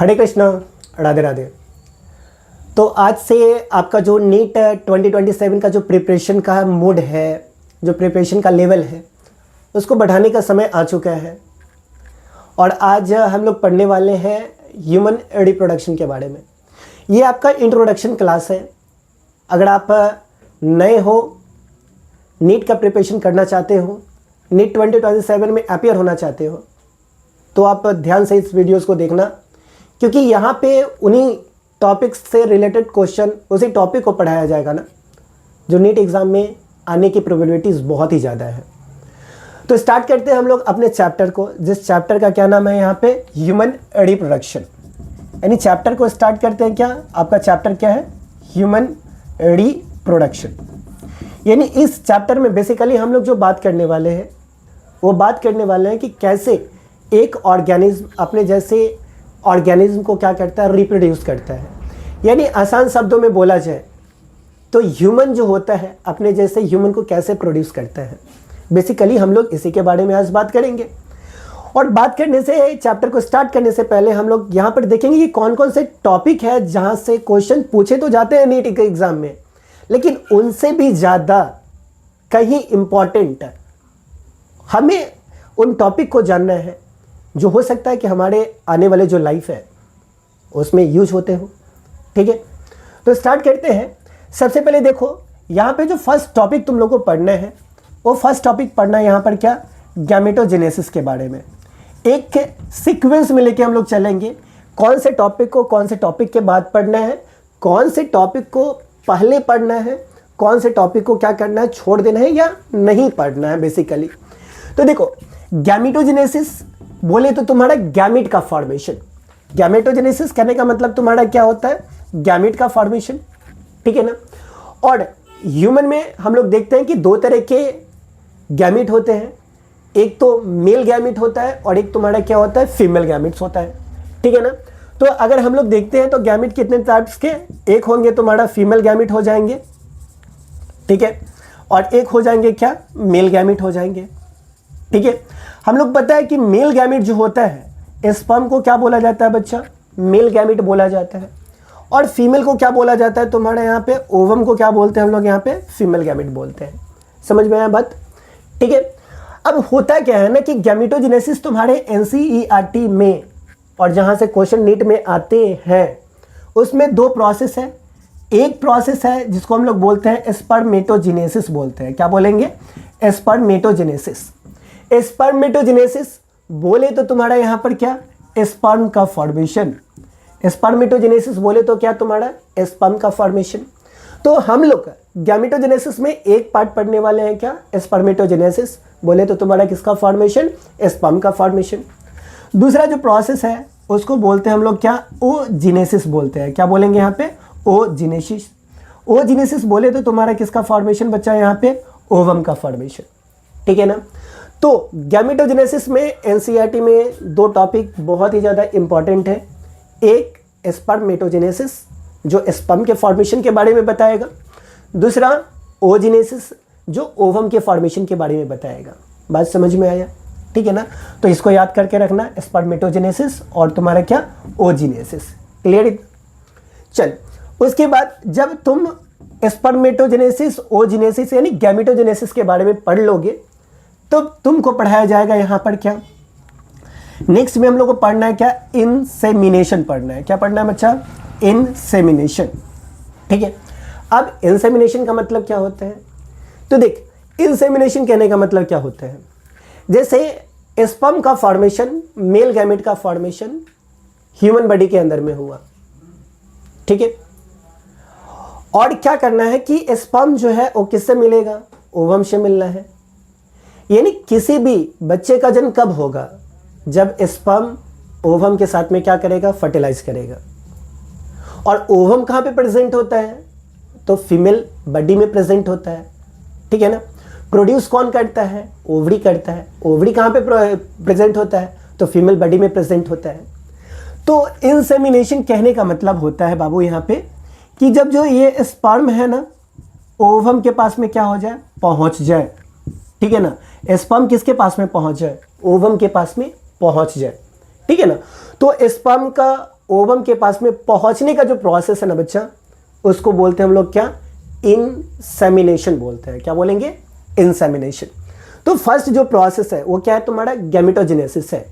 हरे कृष्णा, राधे राधे। तो आज से आपका जो नीट 2027 का जो प्रिपरेशन का मूड है, जो प्रिपरेशन का लेवल है, उसको बढ़ाने का समय आ चुका है। और आज हम लोग पढ़ने वाले हैं ह्यूमन रिप्रोडक्शन के बारे में। ये आपका इंट्रोडक्शन क्लास है। अगर आप नए हो, नीट का प्रिपरेशन करना चाहते हो, नीट 2027 में अपीयर होना चाहते हो, तो आप ध्यान से इस वीडियोस को देखना, क्योंकि यहाँ पे उन्हीं टॉपिक्स से रिलेटेड क्वेश्चन, उसी टॉपिक को पढ़ाया जाएगा ना, जो नीट एग्ज़ाम में आने की प्रोबेबिलिटीज़ बहुत ही ज़्यादा है। तो स्टार्ट करते हैं हम लोग अपने चैप्टर को, जिस चैप्टर का क्या नाम है यहाँ पे, ह्यूमन रिप्रोडक्शन। यानी चैप्टर को स्टार्ट करते हैं। क्या आपका चैप्टर क्या है? Human reproduction. यानी इस चैप्टर में बेसिकली हम लोग जो बात करने वाले हैं, वो बात करने वाले हैं कि कैसे एक ऑर्गेनिज्म अपने जैसे ऑर्गेनिज्म को क्या करता है, रिप्रोड्यूस करता है। यानी आसान शब्दों में बोला जाए तो ह्यूमन जो होता है अपने जैसे ह्यूमन को कैसे प्रोड्यूस करता है। बेसिकली हम लोग इसी के बारे में आज बात करेंगे। और बात करने से, चैप्टर को स्टार्ट करने से पहले हम लोग यहाँ पर देखेंगे कि कौन कौन से टॉपिक है जहाँ से क्वेश्चन पूछे तो जाते हैं नीट के एग्जाम में, लेकिन उनसे भी ज़्यादा कहीं इम्पॉर्टेंट हमें उन टॉपिक को जानना है जो हो सकता है कि हमारे आने वाले जो लाइफ है उसमें यूज होते हो। ठीक है, तो स्टार्ट करते हैं। सबसे पहले देखो, यहाँ पे जो फर्स्ट टॉपिक तुम लोगों को पढ़ना है, वो फर्स्ट टॉपिक पढ़ना है यहाँ पर क्या, गैमेटोजेनेसिस के बारे में। एक सीक्वेंस में लेके हम लोग चलेंगे, कौन से टॉपिक को कौन से टॉपिक के बाद पढ़ना है, कौन से टॉपिक को पहले पढ़ना है, कौन से टॉपिक को क्या करना है, छोड़ देना है या नहीं पढ़ना है बेसिकली। तो देखो, गैमेटोजेनेसिस बोले तो तुम्हारा गैमेट का फॉर्मेशन। गैमेटोजेनेसिस करने का मतलब तुम्हारा क्या होता है, गैमेट का फॉर्मेशन। ठीक है ना। और ह्यूमन में हम लोग देखते हैं कि दो तरह के गैमेट होते हैं, एक तो मेल गैमेट होता है और एक तुम्हारा क्या होता है, फीमेल गैमेट्स होता है। ठीक है ना। तो अगर हम लोग देखते हैं तो गैमेट कितने टाइप्स के, एक होंगे तुम्हारा फीमेल गैमेट हो जाएंगे, ठीक है, और एक हो जाएंगे क्या, मेल गैमेट हो जाएंगे। ठीक है, हम लोग पता है कि मेल गैमेट जो होता है, स्पर्म को क्या बोला जाता है बच्चा, मेल गैमेट बोला जाता है। और फीमेल को क्या बोला जाता है तुम्हारे यहाँ पे, ओवम को क्या बोलते हैं हम लोग यहाँ पे, फीमेल गैमेट बोलते हैं। समझ में आया बात? ठीक है। अब होता क्या है ना कि गैमेटोजेनेसिस तुम्हारे एनसीईआरटी में और जहाँ से क्वेश्चन नीट में आते हैं, उसमें दो प्रोसेस है। एक प्रोसेस है जिसको हम लोग बोलते हैं स्पर्मेटोजेनेसिस बोलते हैं। क्या बोलेंगे? स्पर्मेटोजेनेसिस। स्पर्मेटोजेनेसिस बोले तो तुम्हारा यहाँ पर क्या, स्पर्म का फॉर्मेशन। स्पर्मेटोजेनेसिस बोले तो क्या तुम्हारा, स्पर्म का फॉर्मेशन। तो हम लोग गैमेटोजेनेसिस में एक पार्ट पढ़ने वाले हैं क्या, स्पर्मेटोजेनेसिस बोले तो तुम्हारा किसका फॉर्मेशन, स्पर्म का फॉर्मेशन। दूसरा जो प्रोसेस है उसको बोलते हैं हम लोग क्या, ओजेनेसिस बोलते हैं। क्या बोलेंगे यहाँ पे, ओजेनेसिस। ओजेनेसिस बोले तो तुम्हारा किसका फॉर्मेशन बच्चा यहाँ पे, ओवम का फॉर्मेशन। ठीक है ना। तो गैमेटोजेनेसिस में एनसीईआरटी में दो टॉपिक बहुत ही ज़्यादा इंपॉर्टेंट है। एक स्पर्मेटोजेनेसिस जो स्पर्म के फॉर्मेशन के बारे में बताएगा, दूसरा ओजेनेसिस जो ओवम के फॉर्मेशन के बारे में बताएगा। बात समझ में आया? ठीक है ना। तो इसको याद करके रखना, स्पर्मेटोजेनेसिस और तुम्हारा क्या, ओजेनेसिस। क्लियर? चल, उसके बाद जब तुम स्पर्मेटोजेनेसिस, ओजेनेसिस यानी गैमेटोजेनेसिस के बारे में पढ़ लोगे तो तुमको पढ़ाया जाएगा यहाँ पर क्या, नेक्स्ट में हम लोग को पढ़ना है क्या, इंसेमिनेशन पढ़ना है। क्या पढ़ना है बच्चा, इंसेमिनेशन। ठीक है। अब इंसेमिनेशन का मतलब क्या होता है, तो देख, इंसेमिनेशन कहने का मतलब क्या होता है, जैसे स्पर्म का फॉर्मेशन, मेल गैमेट का फॉर्मेशन ह्यूमन बॉडी के अंदर में हुआ। ठीक है। और क्या करना है कि स्पर्म जो है वो किससे मिलेगा, ओवम से मिलना है। यानी किसी भी बच्चे का जन्म कब होगा, जब स्पर्म ओवम के साथ में क्या करेगा, फर्टिलाइज करेगा। और ओवम कहाँ पे प्रेजेंट होता है, तो फीमेल बॉडी में प्रेजेंट होता है। ठीक है ना। प्रोड्यूस कौन करता है, ओवरी करता है। ओवरी कहाँ पे प्रेजेंट होता है, तो फीमेल बॉडी में प्रेजेंट होता है। तो इंसेमिनेशन कहने का मतलब होता है बाबू यहाँ पे कि जब जो ये स्पर्म है ना, ओवम के पास में क्या हो जाए, पहुंच जाए। ठीक है ना। स्पर्म किसके पास में पहुंच जाए, ओवम के पास में पहुंच जाए। ठीक है ना। तो स्पर्म का ओवम के पास में पहुंचने का जो प्रोसेस है ना बच्चा, उसको बोलते हैं हम लोग क्या, इंसेमिनेशन बोलते हैं। क्या बोलेंगे, इंसेमिनेशन। तो फर्स्ट जो प्रोसेस है वो क्या है तुम्हारा, गैमेटोजेनेसिस है।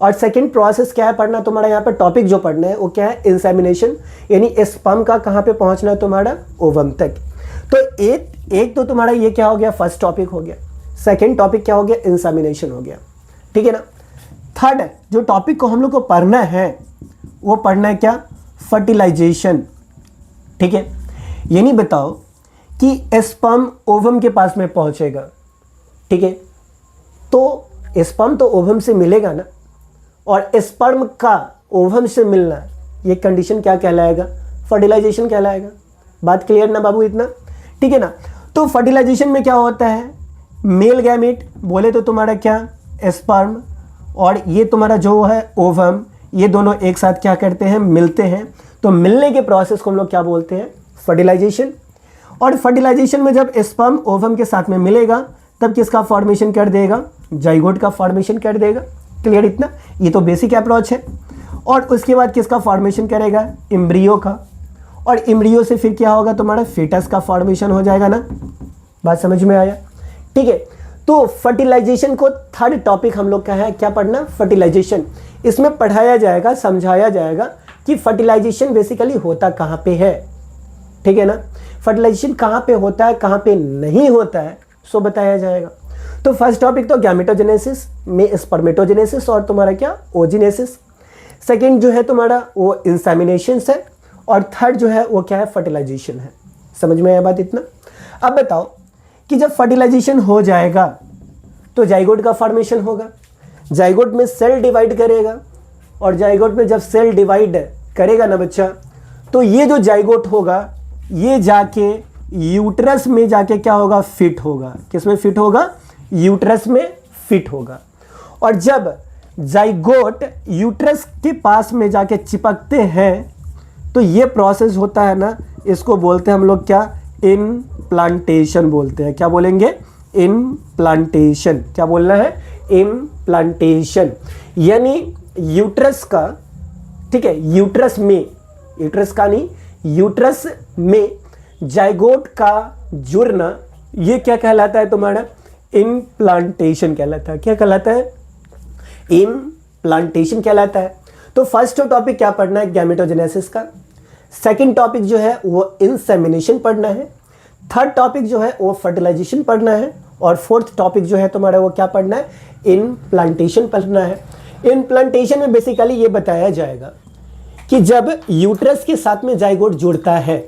और सेकंड प्रोसेस क्या है पढ़ना तुम्हारा, यहाँ पे टॉपिक जो पढ़ना है वो क्या है, इंसेमिनेशन, यानी स्पर्म का कहाँ पे पहुंचना है तुम्हारा, ओवम तक। तो एक तो तुम्हारा ये क्या हो गया, फर्स्ट टॉपिक हो गया। सेकंड टॉपिक क्या हो गया, इंसेमिनेशन हो गया, ठीक है ना। थर्ड जो टॉपिक को हम लोग को पढ़ना है वो पढ़ना है क्या, फर्टिलाइजेशन, ठीक है। ये नहीं बताओ कि स्पर्म ओवम के पास में पहुंचेगा, ठीक है, तो स्पर्म तो ओवम से मिलेगा ना, और स्पर्म का ओवम से मिलना, ये कंडीशन क्या कहलाएगा, फर्टिलाइजेशन कहलाएगा। बात क्लियर ना बाबू इतना, ठीक है ना। तो फर्टिलाइजेशन में क्या होता है, मेल गैमेट बोले तो तुम्हारा क्या, स्पर्म, और ये तुम्हारा जो है ओवम, ये दोनों एक साथ क्या करते हैं, मिलते हैं। तो मिलने के प्रोसेस को हम लोग क्या बोलते हैं, फर्टिलाइजेशन। और फर्टिलाइजेशन में जब स्पर्म ओवम के साथ में मिलेगा तब किसका फॉर्मेशन कर देगा, जाइगोट का फॉर्मेशन कर देगा। क्लियर इतना, ये तो बेसिक अप्रोच है। और उसके बाद किसका फॉर्मेशन करेगा, एम्ब्रियो का, और एम्ब्रियो से फिर क्या होगा तुम्हारा, फीटस का फॉर्मेशन हो जाएगा ना। बात समझ में आया, ठीक है। तो फर्टिलाइजेशन को थर्ड टॉपिक हम लोग का है क्या पढ़ना, फर्टिलाइजेशन। इसमें पढ़ाया जाएगा, समझाया जाएगा कि फर्टिलाइजेशन बेसिकली होता कहाँ पे है, ठीक है ना। फर्टिलाइजेशन कहाँ पे होता है, कहाँ पे नहीं होता है, सो बताया जाएगा। तो फर्स्ट टॉपिक तो गैमेटोजेनेसिस में स्पर्मेटोजेनेसिस और तुम्हारा क्या, ओजिनेसिस। सेकंड जो है तुम्हारा वो इंसेमिनेशन है, और थर्ड जो है वो क्या है, फर्टिलाइजेशन है। समझ में आया बात इतना। अब बताओ कि जब फर्टिलाइजेशन हो जाएगा तो जाइगोट का फॉर्मेशन होगा, जाइगोट में सेल डिवाइड करेगा, और जाइगोट में जब सेल डिवाइड करेगा ना बच्चा, तो ये जो जाइगोट होगा ये जाके यूट्रस में जाके क्या होगा, फिट होगा। किस में फिट होगा, यूट्रस में फिट होगा। और जब जाइगोट यूट्रस के पास में जाके चिपकते हैं तो ये प्रोसेस होता है ना, इसको बोलते हैं हम लोग क्या, इम्प्लांटेशन बोलते हैं। क्या बोलेंगे, इम्प्लांटेशन। क्या बोलना है, इम्प्लांटेशन। यानी यूट्रस का, ठीक है, यूट्रस में, यूट्रस का नहीं, यूट्रस में जाइगोट का जुड़ना, ये क्या कहलाता है तुम्हारा, इम्प्लांटेशन कहलाता है। क्या कहलाता है, इम्प्लांटेशन कहलाता है। तो फर्स्ट टॉपिक क्या पढ़ना है, गैमेटोजेनेसिस का। सेकंड टॉपिक जो है वो इंसेमिनेशन पढ़ना है। थर्ड टॉपिक जो है वो फर्टिलाइजेशन पढ़ना है। और फोर्थ टॉपिक जो है तुम्हारा वो क्या पढ़ना है, इम्प्लांटेशन पढ़ना है। इम्प्लांटेशन में बेसिकली ये बताया जाएगा कि जब यूट्रस के साथ में जाइगोट जुड़ता है,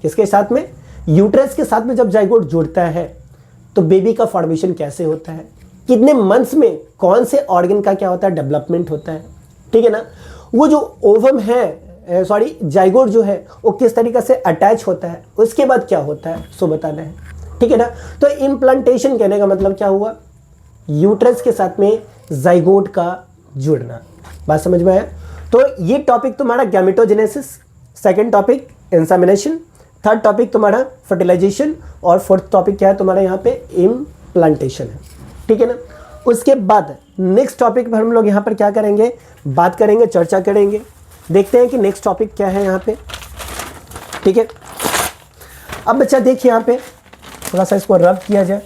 किसके साथ में, यूट्रस के साथ में जब जाइगोट जुड़ता है तो बेबी का फॉर्मेशन कैसे होता है, कितने मंथ्स में कौन से ऑर्गन का क्या होता है, डेवलपमेंट होता है, ठीक है ना। वो जो ओवम है, सॉरी जाइगोट जो है वो किस तरीके से अटैच होता है, उसके बाद क्या होता है, सो बताना है, ठीक है ना। तो इम्प्लांटेशन कहने का मतलब क्या हुआ, यूट्रस के साथ में जाइगोट का जुड़ना। बात समझ में आया। तो ये टॉपिक तुम्हारा gametogenesis, second topic insemination, third topic तुम्हारा फर्टिलाइजेशन, और फोर्थ टॉपिक क्या है तुम्हारा यहाँ पे, इम्प्लांटेशन है, ठीक है ना। उसके बाद नेक्स्ट टॉपिक पर हम लोग यहाँ पर क्या करेंगे, बात करेंगे, चर्चा करेंगे। देखते हैं कि नेक्स्ट टॉपिक क्या है यहाँ पे, ठीक है। अब बच्चा देखिए यहाँ पे थोड़ा सा इसको रब किया जाए।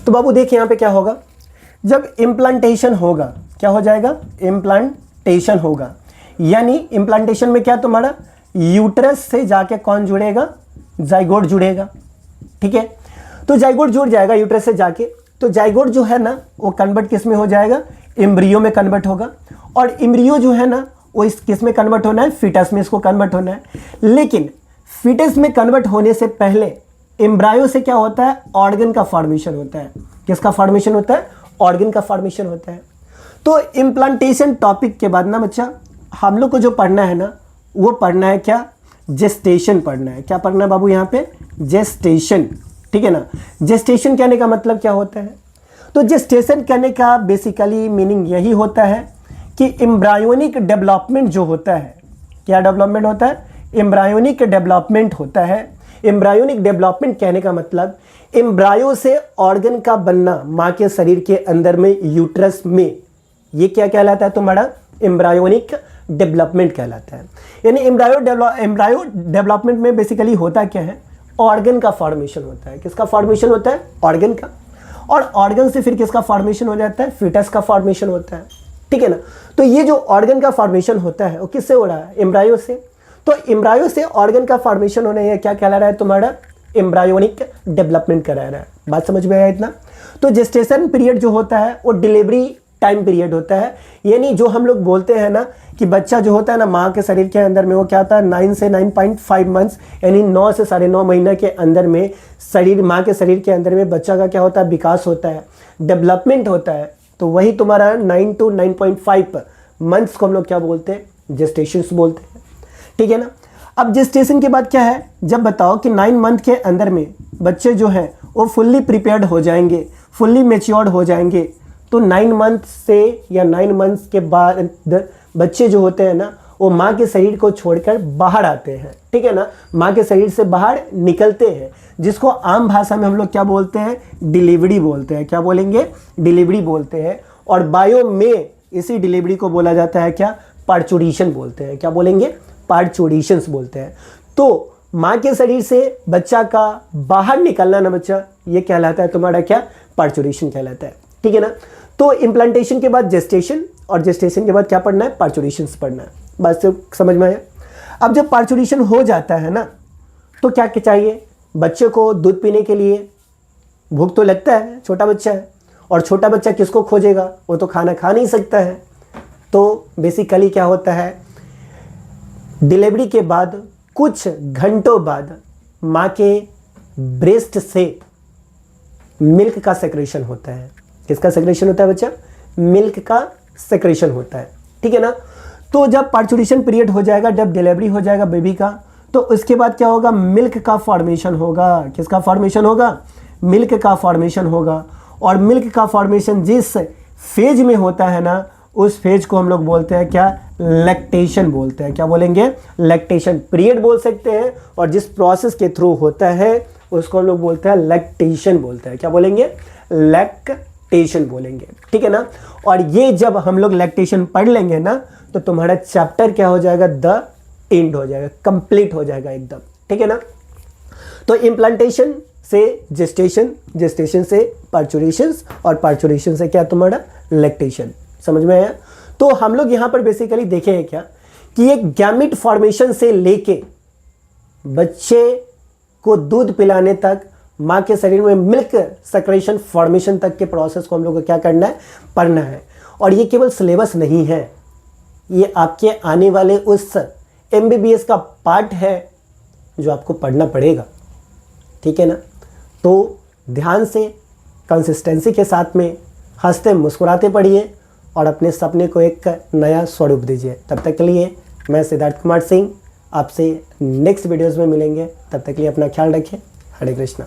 तो बाबू देखिए यहाँ पे क्या होगा, जब इम्प्लांटेशन होगा, क्या हो जाएगा, इम्प्लांटेशन होगा। यानी इम्प्लांटेशन में क्या तुम्हारा, यूट्रस से जाके कौन जुड़ेगा, जाइगोट जुड़ेगा, ठीक है। तो जाइगोट जुड़ जाएगा यूट्रस से जाके, तो जाइगोट जो है ना वो कन्वर्ट किस में हो जाएगा, एम्ब्रियो में कन्वर्ट होगा। और एम्ब्रियो जो है ना वो इस किस में कन्वर्ट होना है, फीटस में इसको कन्वर्ट होना है। लेकिन फीटस में कन्वर्ट होने से पहले एम्ब्रायो से क्या होता है, ऑर्गन का फॉर्मेशन होता है। किसका फॉर्मेशन होता है, ऑर्गन का फॉर्मेशन होता है। तो इम्प्लांटेशन टॉपिक के बाद ना बच्चा हम लोग को जो पढ़ना है ना वो पढ़ना है क्या, जेस्टेशन पढ़ना है। क्या पढ़ना है बाबू यहाँ पे, जेस्टेशन, ठीक है ना। जेस्टेशन कहने का मतलब क्या होता है, तो जेस्टेशन कहने का बेसिकली मीनिंग यही होता है कि एम्ब्रायोनिक डेवलपमेंट जो होता है, क्या डेवलपमेंट होता है? एम्ब्रायोनिक डेवलपमेंट होता है। एम्ब्रायोनिक डेवलपमेंट कहने का मतलब एम्ब्रायो से ऑर्गन का बनना माँ के शरीर के अंदर में, यूट्रस में, ये क्या कहलाता है तुम्हारा? एम्ब्रायोनिक डेवलपमेंट कहलाता है। यानी एम्ब्रायो डेवलपमेंट में बेसिकली होता क्या है? ऑर्गन का फॉर्मेशन होता है। किसका फॉर्मेशन होता है? ऑर्गन का। और ऑर्गन से फिर किसका फॉर्मेशन हो जाता है? फीटस का फॉर्मेशन होता है, ठीक है ना। तो ये जो ऑर्गन का फॉर्मेशन होता है वो किससे हो रहा है? एम्ब्रायो से। तो एम्ब्रायो से ऑर्गन का फॉर्मेशन होने ये क्या कहला रहा है तुम्हारा? एम्ब्रायोनिक डेवलपमेंट करा रहा है। बात समझ में आया इतना? तो जेस्टेशन पीरियड जो होता है वो डिलीवरी टाइम पीरियड होता है। यानी जो हम लोग बोलते हैं ना कि बच्चा जो होता है ना माँ के शरीर के अंदर में, वो क्या होता है? 9 से 9.5 मंथ्स, यानी 9 से 9.5 महीने के अंदर में शरीर, माँ के शरीर के अंदर में बच्चा का क्या होता है? विकास होता है, डेवलपमेंट होता है। तो वही तुम्हारा 9 to 9.5 मंथ्स को हम लोग क्या बोलते हैं? जेस्टेशंस बोलते हैं, ठीक है ना। अब जेस्टेशन के बाद क्या है? जब बताओ कि 9 मंथ के अंदर में बच्चे जो हैं वो फुल्ली प्रिपेयर्ड हो जाएंगे, फुल्ली मेच्योर्ड हो जाएंगे। तो 9 मंथ से या 9 मंथ्स के बाद बच्चे जो होते हैं ना वो माँ के शरीर को छोड़कर बाहर आते हैं, ठीक है ना। माँ के शरीर से बाहर निकलते हैं, जिसको आम भाषा में हम लोग क्या बोलते हैं? डिलीवरी बोलते हैं। क्या बोलेंगे? डिलीवरी बोलते हैं। और बायो में इसी डिलीवरी को बोला जाता है क्या? पार्चुरेशन बोलते हैं। क्या बोलेंगे? पार्चुरेशंस बोलते हैं। तो माँ के शरीर से बच्चा का बाहर निकलना ना बच्चा, ये कहलाता है तुम्हारा क्या? पार्चुरेशन कहलाता है, ठीक है ना। तो इम्प्लांटेशन के बाद जेस्टेशन, और जेस्टेशन के बाद क्या पढ़ना है? पार्चुरेशंस पढ़ना है। बस समझ में आया? अब जब पार्चुरेशन हो जाता है ना तो क्या क्या चाहिए? बच्चे को दूध पीने के लिए भूख तो लगता है, छोटा बच्चा है, और छोटा बच्चा किसको खोजेगा? वो तो खाना खा नहीं सकता है। तो बेसिकली क्या होता है? डिलीवरी के बाद कुछ घंटों बाद माँ के ब्रेस्ट से मिल्क का सेक्रेशन होता है। किसका सेक्रेशन होता है बच्चा? मिल्क का सेक्रेशन होता है, ठीक है ना। तो जब पार्चुरेशन पीरियड हो जाएगा, जब डिलीवरी हो जाएगा बेबी का, तो उसके बाद क्या होगा? मिल्क का फॉर्मेशन होगा। किसका फॉर्मेशन होगा? मिल्क का फॉर्मेशन होगा। और मिल्क का फॉर्मेशन जिस फेज में होता है ना, उस फेज को हम लोग बोलते हैं क्या? लैक्टेशन बोलते हैं। क्या बोलेंगे? लैक्टेशन पीरियड बोल सकते हैं। और जिस प्रोसेस के थ्रू होता है उसको हम लोग बोलते हैं लैक्टेशन बोलते हैं। क्या बोलेंगे? लैक्टेशन बोलेंगे, ठीक है ना। और ये जब हम लोग लैक्टेशन पढ़ लेंगे ना तो तुम्हारा चैप्टर क्या हो जाएगा? द एंड हो जाएगा, कंप्लीट हो जाएगा एकदम, ठीक है ना। तो इम्प्लांटेशन से जेस्टेशन, जेस्टेशन से पार्चुरेशंस, और पार्चुरेशन से क्या तुम्हारा? लैक्टेशन। समझ में आया? तो हम लोग यहाँ पर बेसिकली देखे हैं क्या कि एक गैमेट फॉर्मेशन से लेके बच्चे को दूध पिलाने तक, माँ के शरीर में मिल्क सेक्रेशन फॉर्मेशन तक के प्रोसेस को हम लोग को क्या करना है? पढ़ना है। और ये केवल सिलेबस नहीं है, ये आपके आने वाले उस MBBS का पार्ट है जो आपको पढ़ना पड़ेगा, ठीक है ना। तो ध्यान से, कंसिस्टेंसी के साथ में हंसते मुस्कुराते पढ़िए और अपने सपने को एक नया स्वरूप दीजिए। तब तक के लिए मैं सिद्धार्थ कुमार सिंह आपसे नेक्स्ट वीडियोज़ में मिलेंगे। तब तक के लिए अपना ख्याल रखें। हरे कृष्णा।